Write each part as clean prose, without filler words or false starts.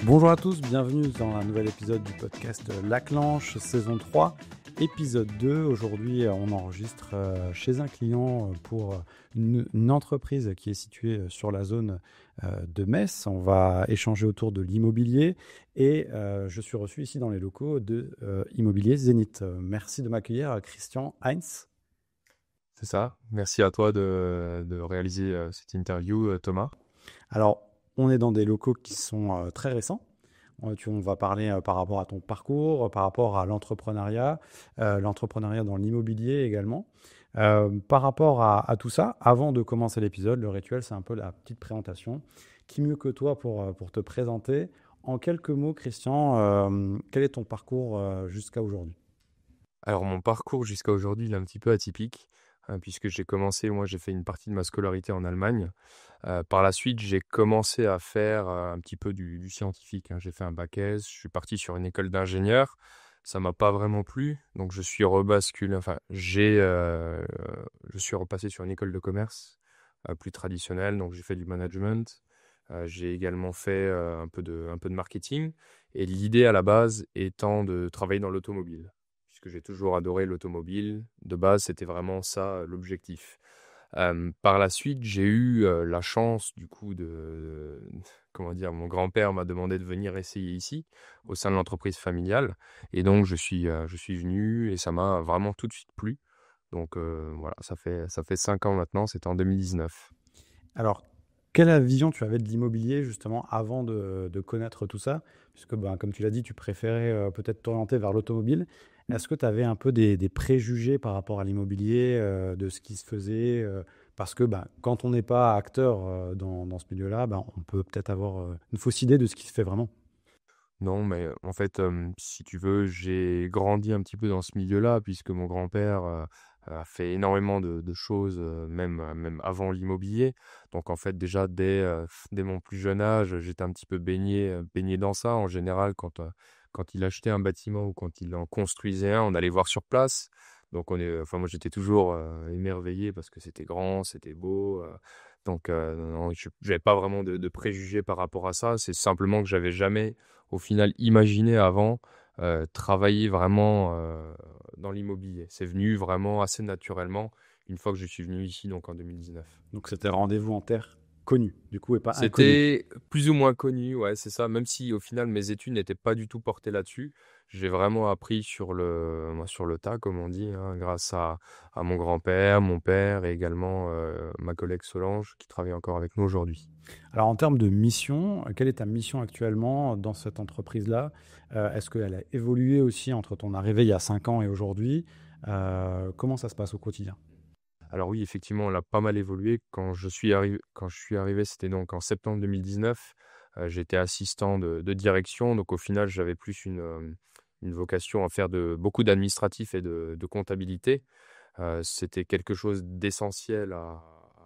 Bonjour à tous, bienvenue dans un nouvel épisode du podcast La Clanche, saison 3, épisode 2. Aujourd'hui, on enregistre chez un client pour une entreprise qui est située sur la zone de Metz. On va échanger autour de l'immobilier et je suis reçu ici dans les locaux de Immobilier Zénith. Merci de m'accueillir, Christian Heinz. C'est ça. Merci à toi de réaliser cette interview, Thomas. Alors, on est dans des locaux qui sont très récents. On va parler par rapport à ton parcours, par rapport à l'entrepreneuriat dans l'immobilier également. Par rapport à tout ça, avant de commencer l'épisode, le rituel, c'est un peu la petite présentation. Qui mieux que toi pour te présenter? En quelques mots, Christian, quel est ton parcours jusqu'à aujourd'hui? Alors mon parcours jusqu'à aujourd'hui, il est un petit peu atypique, puisque j'ai fait une partie de ma scolarité en Allemagne. Par la suite, j'ai commencé à faire un petit peu du scientifique, hein. J'ai fait un bac S, je suis parti sur une école d'ingénieur. Ça m'a pas vraiment plu, donc je suis repassé sur une école de commerce plus traditionnelle, donc j'ai fait du management. J'ai également fait un peu de marketing, et l'idée à la base étant de travailler dans l'automobile, puisque j'ai toujours adoré l'automobile. De base, c'était vraiment ça l'objectif. Par la suite, j'ai eu la chance du coup comment dire, mon grand-père m'a demandé de venir essayer ici, au sein de l'entreprise familiale, et donc je suis venu et ça m'a vraiment tout de suite plu. Donc voilà, ça fait 5 ans maintenant, c'était en 2019. Alors, quelle vision tu avais de l'immobilier justement avant de connaître tout ça? Puisque, ben, comme tu l'as dit, tu préférais peut-être t'orienter vers l'automobile. Est-ce que tu avais un peu des préjugés par rapport à l'immobilier, de ce qui se faisait? Parce que ben, quand on n'est pas acteur dans ce milieu-là, ben, on peut peut-être avoir une fausse idée de ce qui se fait vraiment. Non, mais en fait, si tu veux, j'ai grandi un petit peu dans ce milieu-là, puisque mon grand-père a fait énormément de choses, même avant l'immobilier. Donc, en fait, déjà, dès mon plus jeune âge, j'étais un petit peu baigné dans ça. En général, quand il achetait un bâtiment ou quand il en construisait un, on allait voir sur place. Donc, enfin, moi, j'étais toujours émerveillé parce que c'était grand, c'était beau. Donc, non, je n'avais pas vraiment de préjugés par rapport à ça. C'est simplement que j'avais jamais au final imaginé avant travailler vraiment dans l'immobilier. C'est venu vraiment assez naturellement une fois que je suis venu ici, donc en 2019. Donc c'était rendez-vous en terre connu, du coup, et pas inconnu. C'était plus ou moins connu, ouais, c'est ça. Même si au final mes études n'étaient pas du tout portées là-dessus, j'ai vraiment appris sur le tas, comme on dit, hein, grâce à mon grand-père, mon père et également ma collègue Solange qui travaille encore avec nous aujourd'hui. Alors en termes de mission, quelle est ta mission actuellement dans cette entreprise-là? Est-ce qu'elle a évolué aussi entre ton arrivée il y a 5 ans et aujourd'hui? Comment ça se passe au quotidien? Alors oui, effectivement, on a pas mal évolué. Quand je suis arrivé, c'était donc en septembre 2019. J'étais assistant de direction, donc au final, j'avais plus une vocation à faire beaucoup d'administratif et de comptabilité. C'était quelque chose d'essentiel à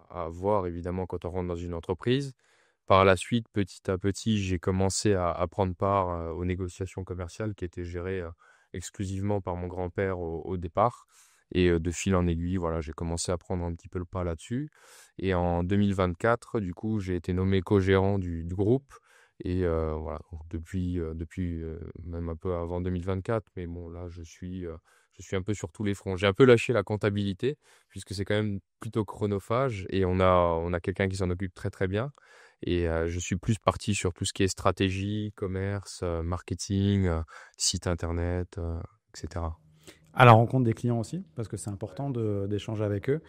avoir, évidemment, quand on rentre dans une entreprise. Par la suite, petit à petit, j'ai commencé à prendre part aux négociations commerciales qui étaient gérées exclusivement par mon grand-père au départ. Et de fil en aiguille, voilà, j'ai commencé à prendre un petit peu le pas là-dessus. Et en 2024, du coup, j'ai été nommé co-gérant du groupe. Et voilà, donc depuis même un peu avant 2024, mais bon, là, je suis un peu sur tous les fronts. J'ai un peu lâché la comptabilité, puisque c'est quand même plutôt chronophage, et on a quelqu'un qui s'en occupe très très bien. Et je suis plus parti sur tout ce qui est stratégie, commerce, marketing, site internet, etc. À la rencontre des clients aussi, parce que c'est important d'échanger avec eux.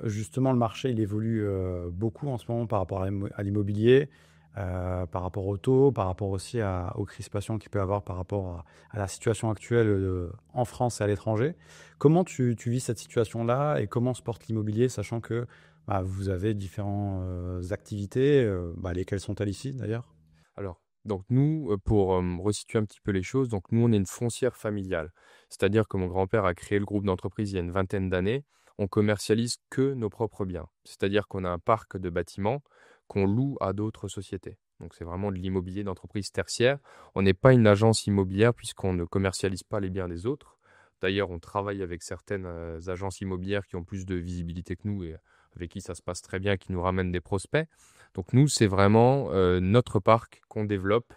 Justement, le marché, il évolue beaucoup en ce moment par rapport à l'immobilier, par rapport au taux, par rapport aussi aux crispations qu'il peut y avoir par rapport à la situation actuelle en France et à l'étranger. Comment tu vis cette situation-là et comment se porte l'immobilier, sachant que bah, vous avez différentes activités, bah, lesquelles sont-elles ici d'ailleurs? Alors, donc nous, pour resituer un petit peu les choses, donc nous, on est une foncière familiale. C'est-à-dire que mon grand-père a créé le groupe d'entreprise il y a une vingtaine d'années. On commercialise que nos propres biens. C'est-à-dire qu'on a un parc de bâtiments qu'on loue à d'autres sociétés. Donc c'est vraiment de l'immobilier d'entreprise tertiaire. On n'est pas une agence immobilière puisqu'on ne commercialise pas les biens des autres. D'ailleurs, on travaille avec certaines agences immobilières qui ont plus de visibilité que nous et avec qui ça se passe très bien, qui nous ramènent des prospects. Donc nous, c'est vraiment notre parc qu'on développe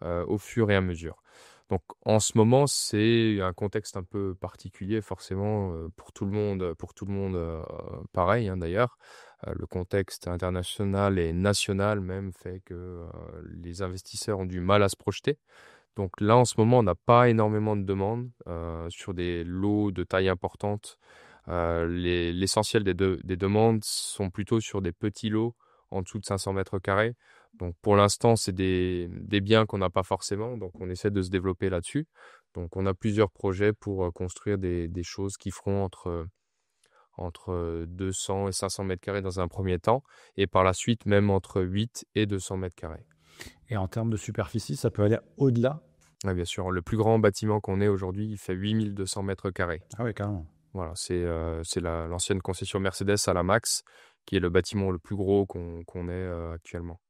au fur et à mesure. Donc en ce moment, c'est un contexte un peu particulier forcément pour tout le monde pareil hein, d'ailleurs. Le contexte international et national même fait que les investisseurs ont du mal à se projeter. Donc là, en ce moment, on n'a pas énormément de demandes sur des lots de taille importante. L'essentiel des demandes sont plutôt sur des petits lots en dessous de 500 mètres carrés. Donc pour l'instant, c'est des biens qu'on n'a pas forcément, donc on essaie de se développer là-dessus. Donc on a plusieurs projets pour construire des choses qui feront entre 200 et 500 mètres carrés dans un premier temps, et par la suite même entre 8 et 200 mètres carrés. Et en termes de superficie, ça peut aller au-delà? Ah, bien sûr, le plus grand bâtiment qu'on ait aujourd'hui, il fait 8200 mètres carrés. Ah oui, carrément. Voilà, c'est l'ancienne concession Mercedes à la Max, qui est le bâtiment le plus gros qu'on ait actuellement.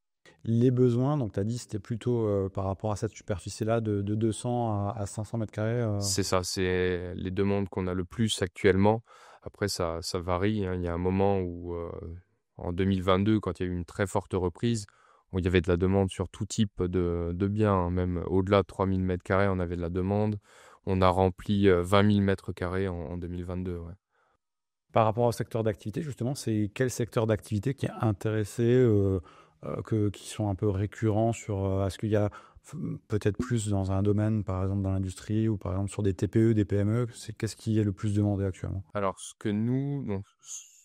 Les besoins, donc tu as dit, c'était plutôt par rapport à cette superficie-là de 200 à 500 mètres carrés. C'est ça, c'est les demandes qu'on a le plus actuellement. Après, ça varie, hein. Il y a un moment où, en 2022, quand il y a eu une très forte reprise, où il y avait de la demande sur tout type de biens, hein. Même au-delà de 3000 mètres carrés, on avait de la demande. On a rempli 20 000 mètres carrés en 2022. Ouais. Par rapport au secteur d'activité, justement, c'est quel secteur d'activité qui est intéressé, qui sont un peu récurrents sur, est-ce qu'il y a peut-être plus dans un domaine, par exemple dans l'industrie ou par exemple sur des TPE, des PME, qu'est-ce qui est le plus demandé actuellement? Alors, ce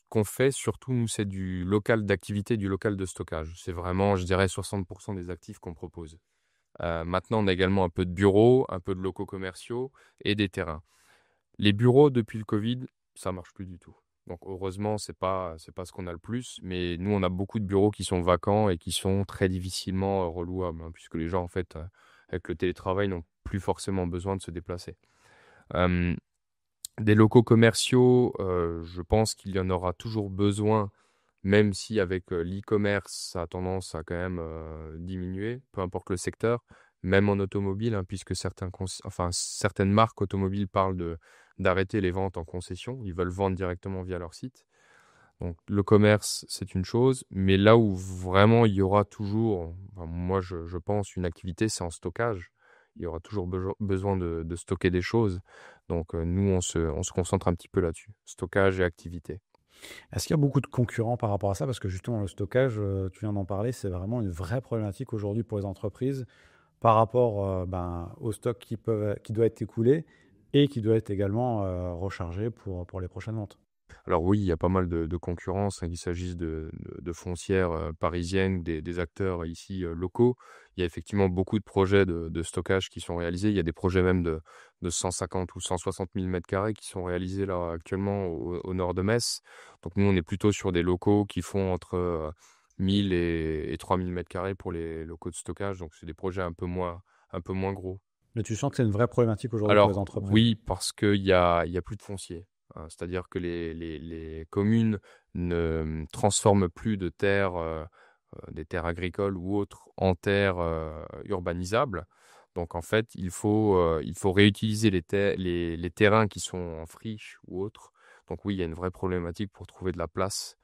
qu'on fait surtout, nous, c'est du local d'activité, du local de stockage. C'est vraiment, je dirais, 60% des actifs qu'on propose. Maintenant, on a également un peu de bureaux, un peu de locaux commerciaux et des terrains. Les bureaux, depuis le Covid, ça marche plus du tout. Donc heureusement, c'est pas ce qu'on a le plus, mais nous, on a beaucoup de bureaux qui sont vacants et qui sont très difficilement relouables, hein, puisque les gens, en fait, avec le télétravail, n'ont plus forcément besoin de se déplacer. Euh, des locaux commerciaux, je pense qu'il y en aura toujours besoin, même si avec l'e-commerce, ça a tendance à quand même diminuer, peu importe le secteur, même en automobile, hein, puisque certaines marques automobiles parlent d'arrêter les ventes en concession. Ils veulent vendre directement via leur site. Donc le commerce, c'est une chose, mais là où vraiment il y aura toujours, enfin, moi je pense, une activité, c'est en stockage. Il y aura toujours besoin de stocker des choses. Donc nous, on se concentre un petit peu là-dessus, stockage et activité. Est-ce qu'il y a beaucoup de concurrents par rapport à ça? Parce que justement, le stockage, tu viens d'en parler, c'est vraiment une vraie problématique aujourd'hui pour les entreprises par rapport au stock qui doit être écoulé et qui doit être également rechargé pour les prochaines ventes. Alors oui, il y a pas mal de concurrence, hein, qu'il s'agisse de foncières parisiennes ou des acteurs ici locaux. Il y a effectivement beaucoup de projets de stockage qui sont réalisés. Il y a des projets même de 150 ou 160 000 mètres carrés qui sont réalisés là actuellement au nord de Metz. Donc nous, on est plutôt sur des locaux qui font entre 1000 et 3000 mètres carrés pour les locaux de stockage. Donc c'est des projets un peu moins gros. Mais tu sens que c'est une vraie problématique aujourd'hui pour les Alors entreprises. oui, parce qu'il y a plus de foncier, hein. C'est-à-dire que les communes ne transforment plus de terres, des terres agricoles ou autres, en terres urbanisables. Donc en fait, il faut réutiliser les terrains qui sont en friche ou autres. Donc oui, il y a une vraie problématique pour trouver de la place.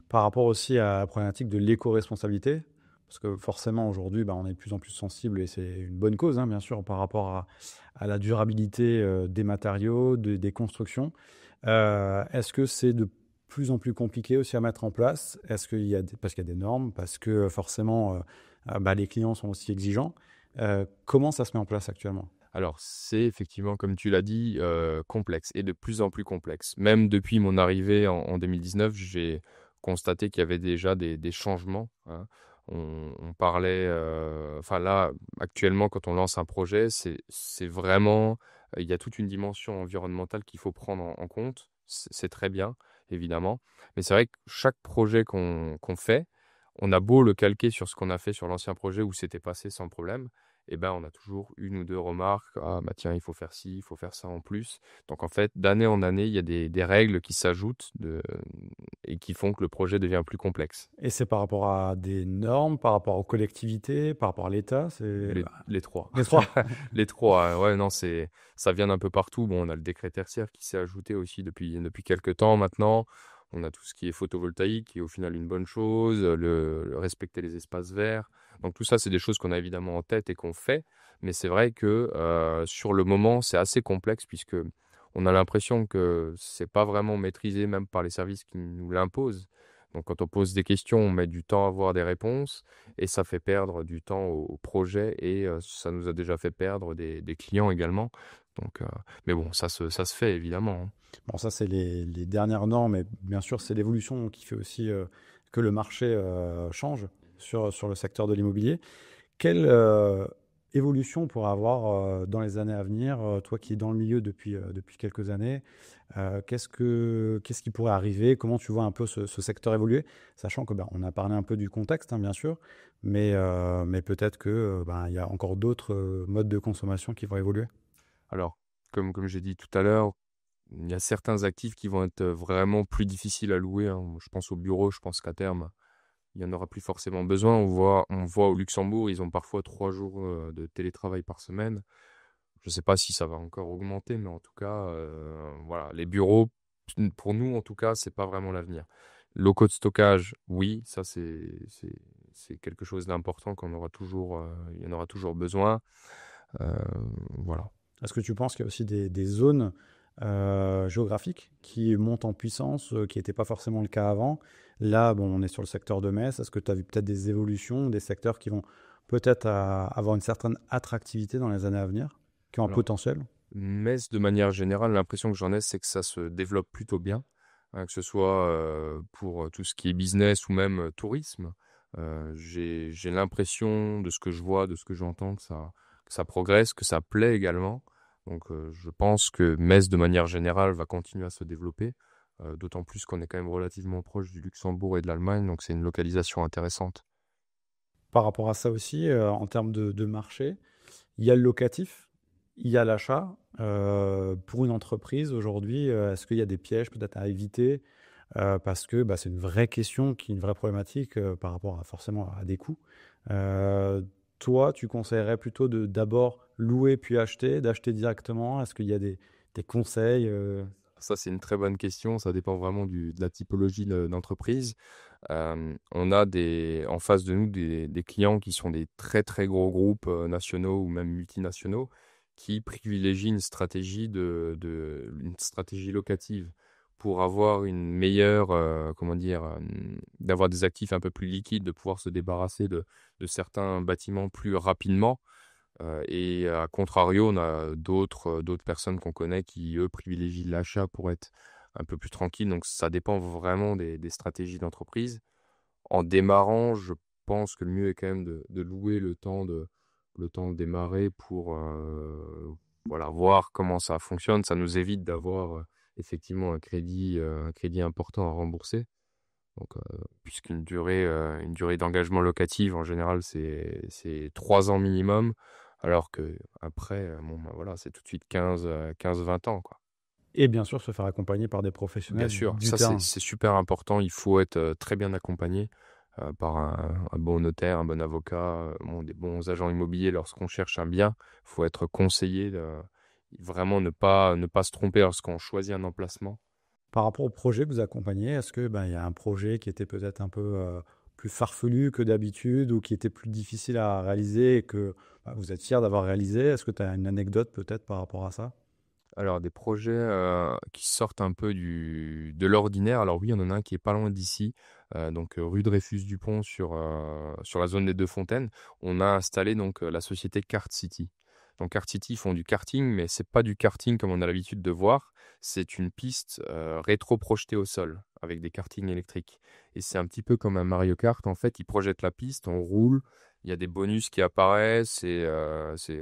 Par rapport aussi à la problématique de l'éco-responsabilité, parce que forcément aujourd'hui, on est de plus en plus sensible et c'est une bonne cause, hein, bien sûr, par rapport à la durabilité des matériaux, des constructions. Est-ce que c'est de plus en plus compliqué aussi à mettre en place? Est-ce qu'il y a parce qu'il y a des normes, parce que forcément les clients sont aussi exigeants. Comment ça se met en place actuellement? Alors, c'est effectivement, comme tu l'as dit, complexe et de plus en plus complexe. Même depuis mon arrivée en 2019, j'ai constaté qu'il y avait déjà des changements, hein. On parlait, enfin là, actuellement, quand on lance un projet, c'est vraiment, il y a toute une dimension environnementale qu'il faut prendre en compte. C'est très bien, évidemment. Mais c'est vrai que chaque projet qu'on fait, on a beau le calquer sur ce qu'on a fait sur l'ancien projet où c'était passé sans problème, et ben, on a toujours une ou deux remarques. Ah, bah tiens, il faut faire ci, il faut faire ça en plus. Donc, en fait, d'année en année, il y a des règles qui s'ajoutent et qui font que le projet devient plus complexe. Et c'est par rapport à des normes, par rapport aux collectivités, par rapport à l'État, c'est Les trois. les trois. Les trois, hein. Ouais, non, ça vient d'un peu partout. Bon, on a le décret tertiaire qui s'est ajouté aussi depuis quelques temps maintenant. On a tout ce qui est photovoltaïque, qui est au final une bonne chose, respecter les espaces verts. Donc tout ça, c'est des choses qu'on a évidemment en tête et qu'on fait. Mais c'est vrai que sur le moment, c'est assez complexe puisque on a l'impression que c'est pas vraiment maîtrisé même par les services qui nous l'imposent. Donc quand on pose des questions, on met du temps à avoir des réponses et ça fait perdre du temps au projet et ça nous a déjà fait perdre des clients également. Donc, mais bon, ça se fait évidemment, hein. Bon, ça, c'est les dernières normes, mais bien sûr, c'est l'évolution qui fait aussi que le marché change sur le secteur de l'immobilier. Quelle évolution on pourra avoir dans les années à venir, toi qui es dans le milieu depuis quelques années, qu'est-ce qui pourrait arriver? Comment tu vois un peu ce secteur évoluer? Sachant que on a parlé un peu du contexte, hein, bien sûr, mais peut-être que il y a encore d'autres modes de consommation qui vont évoluer. Alors, comme j'ai dit tout à l'heure, il y a certains actifs qui vont être vraiment plus difficiles à louer, hein. Je pense au bureau, je pense qu'à terme, il n'y en aura plus forcément besoin. On voit au Luxembourg, ils ont parfois 3 jours de télétravail par semaine. Je ne sais pas si ça va encore augmenter, mais en tout cas, voilà, les bureaux, pour nous, en tout cas, c'est pas vraiment l'avenir. Locaux de stockage, oui, ça c'est quelque chose d'important qu'on aura toujours, il y en aura toujours besoin. Euh, voilà. Est-ce que tu penses qu'il y a aussi des zones géographiques qui montent en puissance, qui n'était pas forcément le cas avant? Là, on est sur le secteur de Metz. Est-ce que tu as vu peut-être des évolutions, des secteurs qui vont peut-être avoir une certaine attractivité dans les années à venir, qui ont un Alors, potentiel? Metz, de manière générale, l'impression que j'en ai, c'est que ça se développe plutôt bien, hein, que ce soit pour tout ce qui est business ou même tourisme. J'ai l'impression, de ce que je vois, de ce que j'entends, que ça progresse, que ça plaît également. Donc je pense que Metz, de manière générale, va continuer à se développer, d'autant plus qu'on est quand même relativement proche du Luxembourg et de l'Allemagne, donc c'est une localisation intéressante. Par rapport à ça aussi, en termes de marché, il y a le locatif, il y a l'achat. Pour une entreprise aujourd'hui, est-ce qu'il y a des pièges peut-être à éviter? Parce que c'est une vraie question, une vraie problématique par rapport forcément à des coûts. Euh, Toi, tu conseillerais plutôt de d'abord louer puis acheter, d'acheter directement? Est-ce qu'il y a des conseils Ça, c'est une très bonne question. Ça dépend vraiment de la typologie d'entreprise. On a en face de nous des clients qui sont des très très gros groupes nationaux ou même multinationaux qui privilégient une stratégie locative pour avoir une meilleure, comment dire, d'avoir des actifs un peu plus liquides, de pouvoir se débarrasser de certains bâtiments plus rapidement. Et à contrario, on a d'autres personnes qu'on connaît qui, eux, privilégient l'achat pour être un peu plus tranquille. Donc, ça dépend vraiment des stratégies d'entreprise. En démarrant, je pense que le mieux est quand même de louer le temps de démarrer pour voilà, voir comment ça fonctionne. Ça nous évite d'avoir effectivement un crédit important à rembourser. Donc, puisqu'une durée d'engagement locative, en général, c'est 3 ans minimum, alors que après, bon, voilà, c'est tout de suite 15-20 ans, quoi. et bien sûr se faire accompagner par des Bien professionnels sûr, du ça c'est terrain. c'est super important. Il faut être très bien accompagné par un bon notaire, un bon avocat, bon, des bons agents immobiliers lorsqu'on cherche un bien. Il faut être conseillé, vraiment ne pas se tromper lorsqu'on choisit un emplacement. Par rapport au projet que vous accompagnez, est-ce que il y a un projet qui était peut-être un peu plus farfelu que d'habitude ou qui était plus difficile à réaliser et que vous êtes fier d'avoir réalisé? Est-ce que tu as une anecdote peut-être par rapport à ça? Alors, des projets qui sortent un peu de l'ordinaire. Alors oui, il y en a un qui est pas loin d'ici, donc rue Dreyfus-Dupont sur la zone des Deux Fontaines. On a installé donc la société Kart City. Donc Kart City, ils font du karting, mais c'est pas du karting comme on a l'habitude de voir. C'est une piste rétro-projetée au sol avec des kartings électriques. Et c'est un petit peu comme un Mario Kart. En fait, ils projettent la piste, on roule. Il y a des bonus qui apparaissent et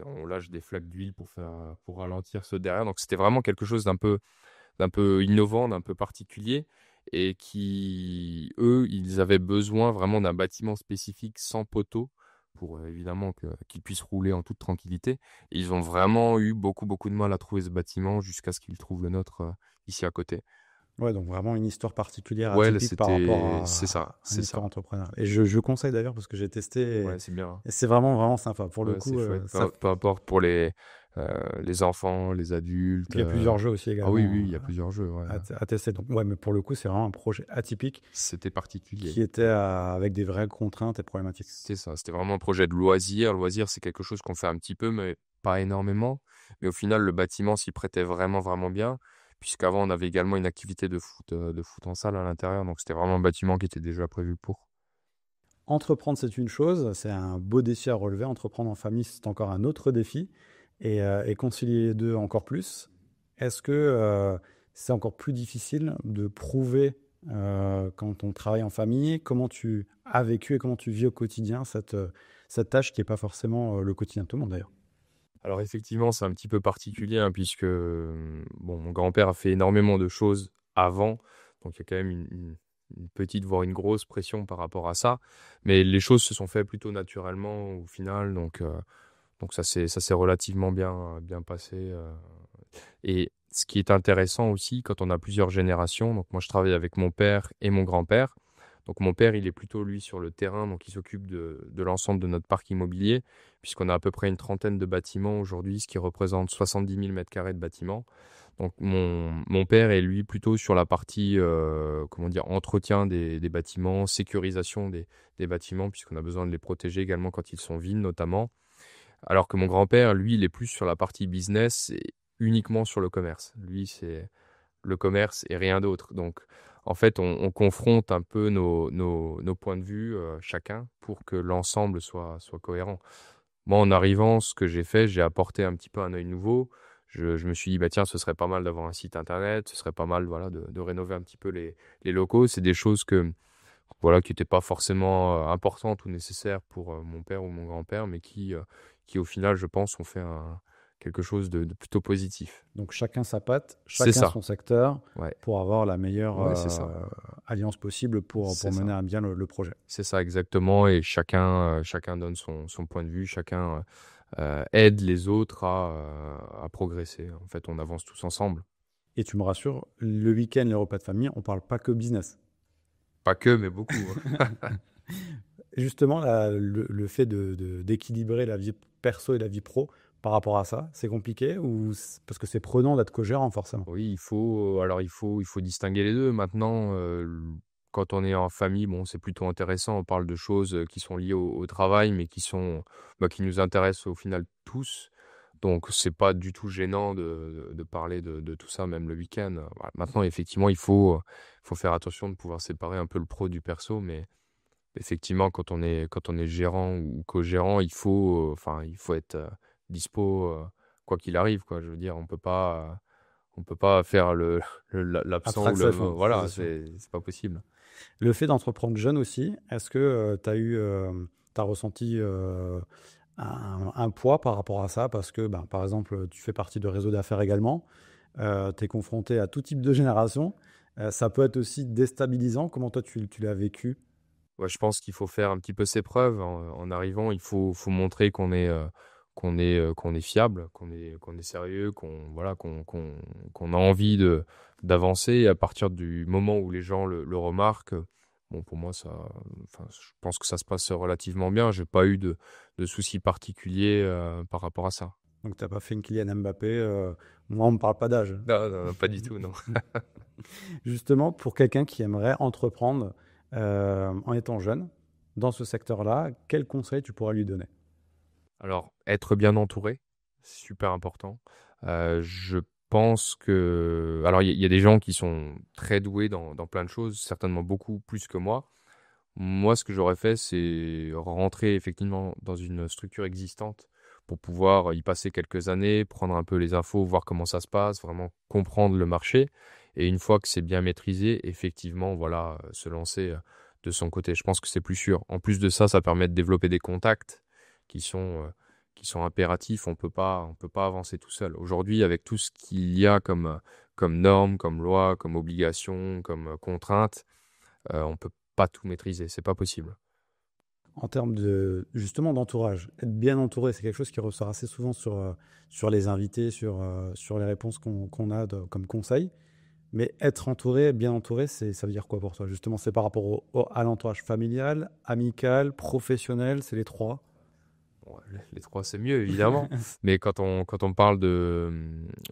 on lâche des flaques d'huile pour ralentir ceux derrière. Donc c'était vraiment quelque chose d'un peu innovant, d'un peu particulier et eux, ils avaient besoin vraiment d'un bâtiment spécifique sans poteau pour évidemment qu'ils puissent rouler en toute tranquillité. Et ils ont vraiment eu beaucoup, beaucoup de mal à trouver ce bâtiment jusqu'à ce qu'ils trouvent le nôtre ici à côté. Ouais, donc vraiment une histoire particulière, Ouais, là, atypique par rapport c'est ça, à une c'est ça. histoire entrepreneuriale. Et je conseille d'ailleurs parce que j'ai testé Ouais, c'est bien. et c'est vraiment, vraiment sympa. Pour le Ouais, c'est coup, chouette. ça. Peu importe les enfants, les adultes. Il y a plusieurs jeux aussi Ah oui, également oui, il y a plusieurs jeux. Ouais. à tester. Donc, ouais, mais pour le coup, c'est vraiment un projet atypique C'était particulier. qui était avec des vraies contraintes et problématiques. C'est ça, c'était vraiment un projet de loisir. Loisir, c'est quelque chose qu'on fait un petit peu, mais pas énormément. Mais au final, le bâtiment s'y prêtait vraiment, vraiment bien, puisqu'avant, on avait également une activité de foot en salle à l'intérieur. Donc, c'était vraiment un bâtiment qui était déjà prévu pour. Entreprendre, c'est une chose, c'est un beau défi à relever. Entreprendre en famille, c'est encore un autre défi. Et concilier les deux encore plus. Est-ce que c'est encore plus difficile de prouver quand on travaille en famille, comment tu as vécu et comment tu vis au quotidien cette tâche qui n'est pas forcément le quotidien de tout le monde d'ailleurs? Alors, effectivement, c'est un petit peu particulier, hein, puisque bon, mon grand-père a fait énormément de choses avant. Donc, il y a quand même une petite, voire une grosse pression par rapport à ça. Mais les choses se sont faites plutôt naturellement au final. Donc ça s'est relativement bien passé. Et ce qui est intéressant aussi, quand on a plusieurs générations, donc moi je travaille avec mon père et mon grand-père. Donc mon père, il est plutôt lui sur le terrain, donc il s'occupe de l'ensemble de notre parc immobilier, puisqu'on a à peu près une trentaine de bâtiments aujourd'hui, ce qui représente 70 000 mètres carrés de bâtiments. Donc mon père est lui plutôt sur la partie comment dire, entretien des bâtiments, sécurisation des bâtiments, puisqu'on a besoin de les protéger également quand ils sont vides notamment. Alors que mon grand-père, lui, il est plus sur la partie business et uniquement sur le commerce. Lui, c'est le commerce et rien d'autre. Donc, en fait, on confronte un peu nos points de vue, chacun, pour que l'ensemble soit cohérent. Moi, en arrivant, ce que j'ai fait, j'ai apporté un petit peu un œil nouveau. Je me suis dit, bah, tiens, ce serait pas mal d'avoir un site internet, ce serait pas mal voilà, de rénover un petit peu les locaux. C'est des choses voilà, qui n'étaient pas forcément importantes ou nécessaires pour mon père ou mon grand-père, mais qui, au final, je pense, ont fait quelque chose de plutôt positif. Donc chacun sa patte, C'est chacun ça, son secteur ouais, pour avoir la meilleure ouais, c'est ça, alliance possible pour c'est mener ça. à bien le projet. C'est ça exactement, et chacun donne son point de vue, chacun aide les autres à progresser. En fait, on avance tous ensemble. Et tu me rassures, le week-end, les repas de famille, on parle pas que business. Pas que, mais beaucoup, hein. Justement, le fait d'équilibrer la vie perso et la vie pro par rapport à ça, c'est compliqué parce que c'est prenant d'être co-gérant forcément. Oui, il faut distinguer les 2. Maintenant, quand on est en famille, bon, c'est plutôt intéressant. On parle de choses, qui sont liées au travail, mais qui nous intéressent au final tous. Donc c'est pas du tout gênant de parler de tout ça, même le week-end. Voilà. Maintenant, effectivement, il faut faire attention de pouvoir séparer un peu le pro du perso, mais effectivement, quand on est gérant ou co-gérant, il faut être, dispo, quoi qu'il arrive, quoi. Je veux dire, on peut pas faire l'absent ou le Abstraction, ça voilà, c'est sûr. c'est pas possible. Le fait d'entreprendre jeune aussi, est-ce que tu as ressenti un poids par rapport à ça? Parce que, ben, par exemple, tu fais partie de réseau d'affaires également, tu es confronté à tout type de génération. Ça peut être aussi déstabilisant. Comment toi tu l'as vécu? Ouais, je pense qu'il faut faire un petit peu ses preuves en arrivant. Il faut montrer qu'on est fiable, qu'on est sérieux, qu'on a envie d'avancer. Et à partir du moment où les gens le remarquent, bon, pour moi, je pense que ça se passe relativement bien. J'ai pas eu de soucis particuliers par rapport à ça. Donc tu as pas fait une Kylian Mbappé, moi on me parle pas d'âge. Non, non, non, pas du tout, non. Justement, pour quelqu'un qui aimerait entreprendre en étant jeune dans ce secteur-là, quel conseil tu pourrais lui donner? Alors, être bien entouré, c'est super important. Je pense que alors il y a des gens qui sont très doués dans plein de choses, certainement beaucoup plus que moi. Moi, ce que j'aurais fait, c'est rentrer effectivement dans une structure existante pour pouvoir y passer quelques années, prendre un peu les infos, voir comment ça se passe, vraiment comprendre le marché. Et une fois que c'est bien maîtrisé, effectivement, voilà, se lancer de son côté. Je pense que c'est plus sûr. En plus de ça, ça permet de développer des contacts qui sont, euh, qui sont impératifs. On peut pas avancer tout seul. Aujourd'hui, avec tout ce qu'il y a comme normes, comme lois, comme obligations, comme contraintes, on peut pas tout maîtriser. C'est pas possible. En termes justement d'entourage, être bien entouré, c'est quelque chose qui ressort assez souvent sur les invités, sur les réponses qu'on a comme conseil. Mais être entouré, bien entouré, ça veut dire quoi pour toi? Justement, c'est par rapport à l'entourage familial, amical, professionnel, c'est les trois. Bon, les trois, c'est mieux, évidemment. Mais quand on parle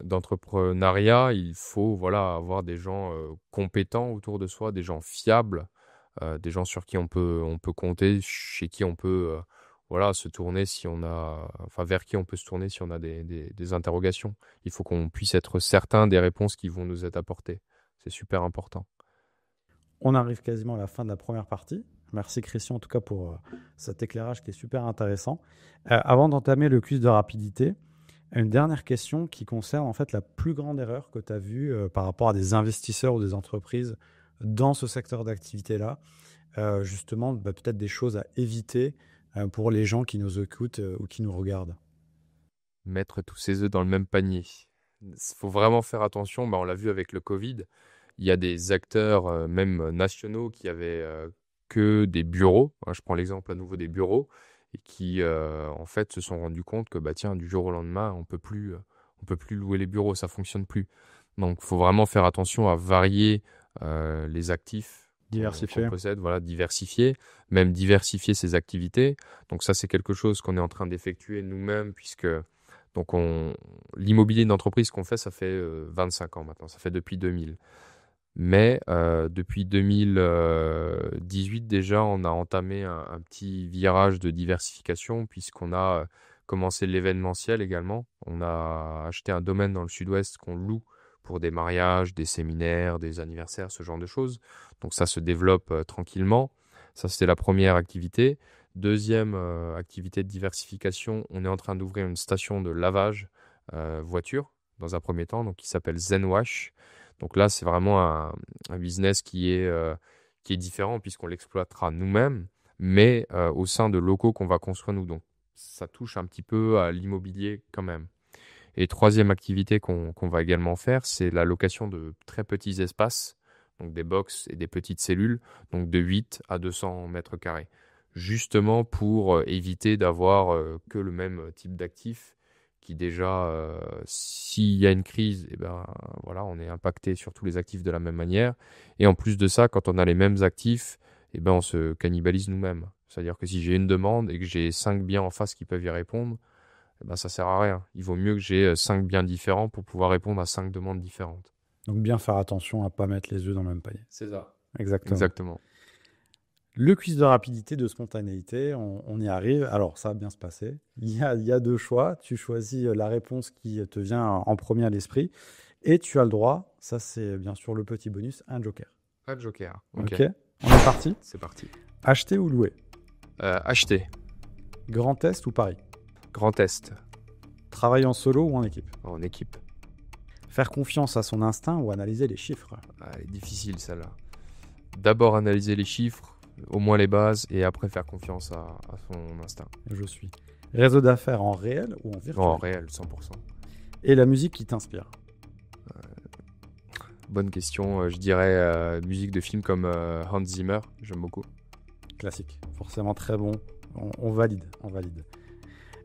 d'entrepreneuriat, il faut voilà, avoir des gens compétents autour de soi, des gens fiables, des gens sur qui on peut compter, chez qui on peut voilà, se tourner si on a, enfin, vers qui on peut se tourner si on a des interrogations. Il faut qu'on puisse être certain des réponses qui vont nous être apportées. C'est super important. On arrive quasiment à la fin de la première partie. Merci Christian en tout cas pour cet éclairage qui est super intéressant. Avant d'entamer le quiz de rapidité, une dernière question qui concerne en fait la plus grande erreur que tu as vue par rapport à des investisseurs ou des entreprises dans ce secteur d'activité-là. Justement, peut-être des choses à éviter pour les gens qui nous écoutent ou qui nous regardent. Mettre tous ses œufs dans le même panier. Il faut vraiment faire attention. On l'a vu avec le Covid. Il y a des acteurs, même nationaux, qui avaient que des bureaux. Je prends l'exemple à nouveau des bureaux et qui, en fait, se sont rendus compte que, tiens, du jour au lendemain, on peut plus louer les bureaux, ça fonctionne plus. Donc, il faut vraiment faire attention à varier les actifs Diversifier. qu'on possède, voilà, diversifier, même diversifier ses activités. Donc, ça, c'est quelque chose qu'on est en train d'effectuer nous-mêmes, puisque donc l'immobilier d'entreprise qu'on fait, ça fait 25 ans maintenant, ça fait depuis 2000. Mais depuis 2018 déjà, on a entamé un petit virage de diversification puisqu'on a commencé l'événementiel également. On a acheté un domaine dans le sud-ouest qu'on loue pour des mariages, des séminaires, des anniversaires, ce genre de choses. Donc ça se développe tranquillement. Ça, c'était la première activité. Deuxième activité de diversification, on est en train d'ouvrir une station de lavage voiture dans un premier temps, donc qui s'appelle ZenWash. Donc là, c'est vraiment un business qui est différent puisqu'on l'exploitera nous-mêmes, mais au sein de locaux qu'on va construire nous. Donc ça touche un petit peu à l'immobilier quand même. Et troisième activité qu'on va également faire, c'est la location de très petits espaces, donc des box et des petites cellules, donc de 8 à 200 mètres carrés, justement pour éviter d'avoir que le même type d'actif qui déjà, s'il y a une crise, voilà, on est impacté sur tous les actifs de la même manière. Et en plus de ça, quand on a les mêmes actifs, on se cannibalise nous-mêmes. C'est-à-dire que si j'ai une demande et que j'ai 5 biens en face qui peuvent y répondre, ça sert à rien. Il vaut mieux que j'ai 5 biens différents pour pouvoir répondre à 5 demandes différentes. Donc bien faire attention à ne pas mettre les œufs dans le même panier. C'est ça. Exactement. Le quiz de rapidité, de spontanéité, on y arrive. Alors, ça va bien se passer. Il y a deux choix. Tu choisis la réponse qui te vient en premier à l'esprit. Et tu as le droit, ça c'est bien sûr le petit bonus, un joker. Pas de joker. Ok. On est parti. C'est parti. Acheter ou louer? Acheter. Grand Est ou Paris? Grand Est. Travailler en solo ou en équipe? En équipe. Faire confiance à son instinct ou analyser les chiffres? Elle est difficile celle-là. D'abord analyser les chiffres, au moins les bases, et après faire confiance à son instinct. Je suis. Réseau d'affaires en réel ou en virtuel? En réel, 100%. Et la musique qui t'inspire? Bonne question. Je dirais musique de film comme Hans Zimmer. J'aime beaucoup. Classique. Forcément très bon. On valide.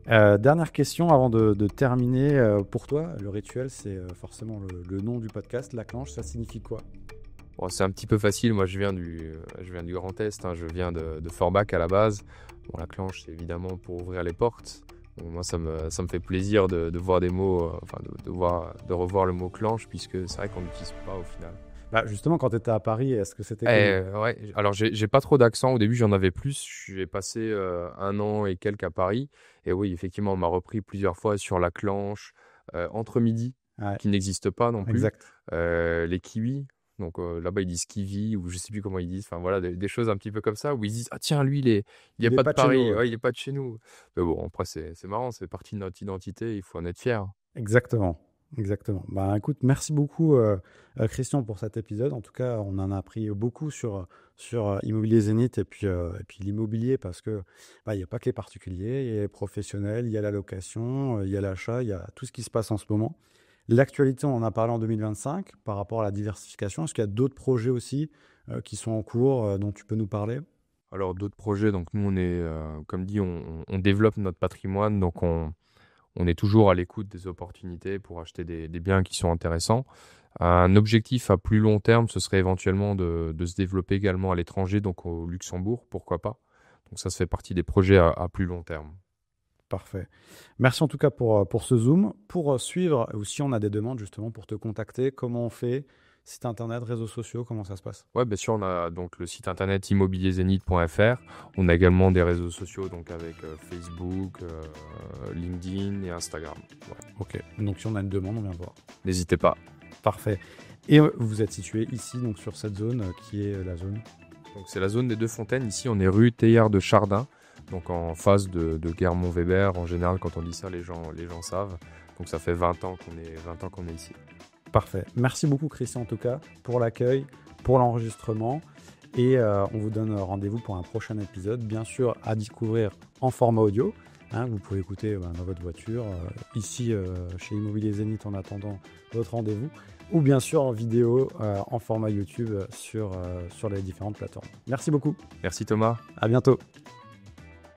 Dernière question avant de terminer. Pour toi, le rituel, c'est forcément le nom du podcast. La clenche, ça signifie quoi? Bon, c'est un petit peu facile. Moi, je viens du Grand Est. Je viens de Forbach à la base. Bon, la clenche, c'est évidemment pour ouvrir les portes. Donc, moi, ça me fait plaisir de voir des mots, de revoir le mot clenche, puisque c'est vrai qu'on n'utilise pas au final. Justement, quand tu étais à Paris, est-ce que c'était ouais. Alors, j'ai pas trop d'accent. Au début, j'en avais plus. J'ai passé 1 an et quelques à Paris. Et oui, effectivement, on m'a repris plusieurs fois sur la clenche, entre midi, qui n'existe pas non plus. Exact. Les kiwis. Donc là-bas, ils disent kiwi, ou je sais plus comment ils disent. Enfin voilà, des choses un petit peu comme ça, où ils disent ah tiens, lui, il est pas de Paris, il est pas de chez nous. Mais bon, après, c'est marrant, c'est partie de notre identité, il faut en être fier. Exactement. Écoute, merci beaucoup Christian pour cet épisode. En tout cas, on en a appris beaucoup sur Immobilier Zénith et puis l'immobilier, parce que il n'y a pas que les particuliers, il y a les professionnels, il y a la location, il y a l'achat, il y a tout ce qui se passe en ce moment. L'actualité, on en a parlé en 2025 par rapport à la diversification. Est-ce qu'il y a d'autres projets aussi qui sont en cours dont tu peux nous parler? Alors d'autres projets, donc nous on est, comme dit, on développe notre patrimoine, donc on est toujours à l'écoute des opportunités pour acheter des biens qui sont intéressants. Un objectif à plus long terme, ce serait éventuellement de se développer également à l'étranger, donc au Luxembourg, pourquoi pas. Donc ça fait partie des projets à plus long terme. Parfait. Merci en tout cas pour ce Zoom. Pour suivre, ou si on a des demandes justement pour te contacter, comment on fait? Site internet, réseaux sociaux, comment ça se passe? Ouais, bien sûr, on a donc le site internet immobilierzenith.fr. On a également des réseaux sociaux donc avec Facebook, LinkedIn et Instagram. Ouais. Ok, donc si on a une demande, on vient voir. N'hésitez pas. Parfait. Et vous êtes situé ici, donc sur cette zone qui est la zone? Donc c'est la zone des Deux Fontaines. Ici, on est rue Théillard de Chardin, donc en face de Guermont-Weber. En général, quand on dit ça, les gens savent. Donc ça fait 20 ans qu'on est ici. Parfait. Merci beaucoup Christian en tout cas pour l'accueil, pour l'enregistrement et on vous donne rendez-vous pour un prochain épisode, bien sûr à découvrir en format audio. Vous pouvez écouter dans votre voiture, ici chez Immobilier Zénith en attendant votre rendez-vous, ou bien sûr en vidéo en format YouTube sur les différentes plateformes. Merci beaucoup. Merci Thomas. À bientôt.